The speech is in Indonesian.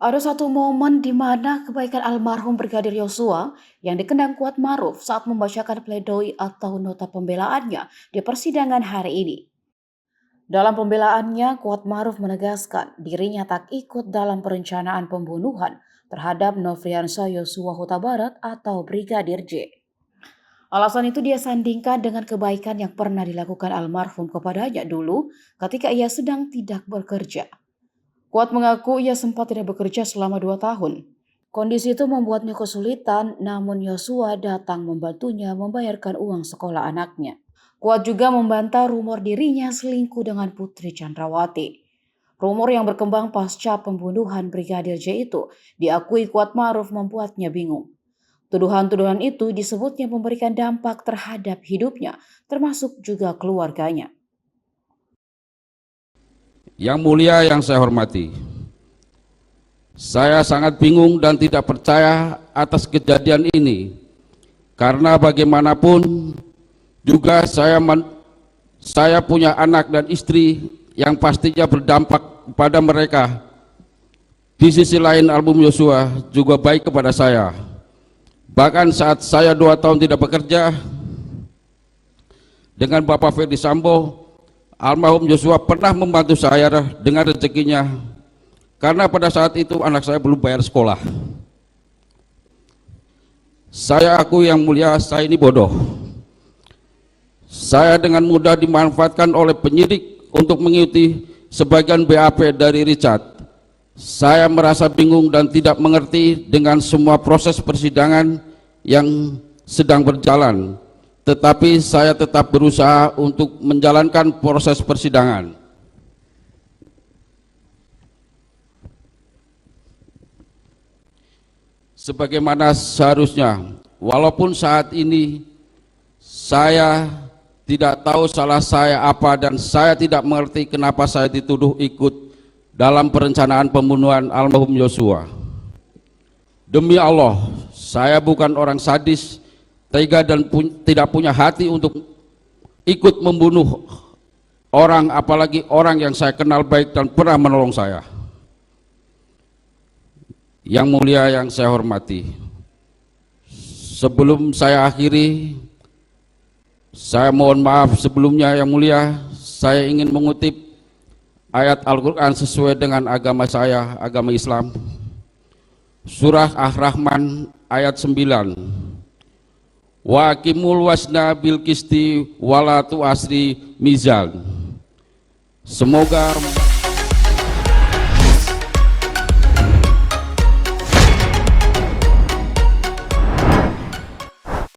Ada satu momen di mana kebaikan almarhum Brigadir Yosua yang dikenang Kuat Maruf saat membacakan pledoi atau nota pembelaannya di persidangan hari ini. Dalam pembelaannya, Kuat Maruf menegaskan dirinya tak ikut dalam perencanaan pembunuhan terhadap Nofriansah Yosua Huta Barat atau Brigadir J. Alasan itu dia sandingkan dengan kebaikan yang pernah dilakukan almarhum kepadanya dulu ketika ia sedang tidak bekerja. Kuat mengaku ia sempat tidak bekerja selama 2 tahun. Kondisi itu membuatnya kesulitan, namun Yosua datang membantunya membayarkan uang sekolah anaknya. Kuat juga membantah rumor dirinya selingkuh dengan Putri Chandrawati. Rumor yang berkembang pasca pembunuhan Brigadir J itu diakui Kuat Maruf membuatnya bingung. Tuduhan-tuduhan itu disebutnya memberikan dampak terhadap hidupnya, termasuk juga keluarganya. Yang mulia yang saya hormati, saya sangat bingung dan tidak percaya atas kejadian ini, karena bagaimanapun juga saya punya anak dan istri yang pastinya berdampak kepada mereka. Di sisi lain, almarhum Yosua juga baik kepada saya. Bahkan saat saya 2 tahun tidak bekerja dengan Bapak Ferdi Sambo, almarhum Yosua pernah membantu saya dengan rezekinya, karena pada saat itu anak saya belum bayar sekolah. Saya akui yang mulia, saya ini bodoh. Saya dengan mudah dimanfaatkan oleh penyidik untuk mengikuti sebagian BAP dari Richard. Saya merasa bingung dan tidak mengerti dengan semua proses persidangan yang sedang berjalan, tetapi saya tetap berusaha untuk menjalankan proses persidangan. Sebagaimana seharusnya, walaupun saat ini saya tidak tahu salah saya apa dan saya tidak mengerti kenapa saya dituduh ikut dalam perencanaan pembunuhan almarhum Yosua. Demi Allah, saya bukan orang sadis, tega dan tidak punya hati untuk ikut membunuh orang, apalagi orang yang saya kenal baik dan pernah menolong saya. Yang mulia yang saya hormati, sebelum saya akhiri, saya mohon maaf sebelumnya yang mulia, saya ingin mengutip ayat Al-Quran sesuai dengan agama saya, agama Islam. Surah Ar-Rahman ayat 9. Wa aqimul wasna bil qisti wala tu'asri mizan. Semoga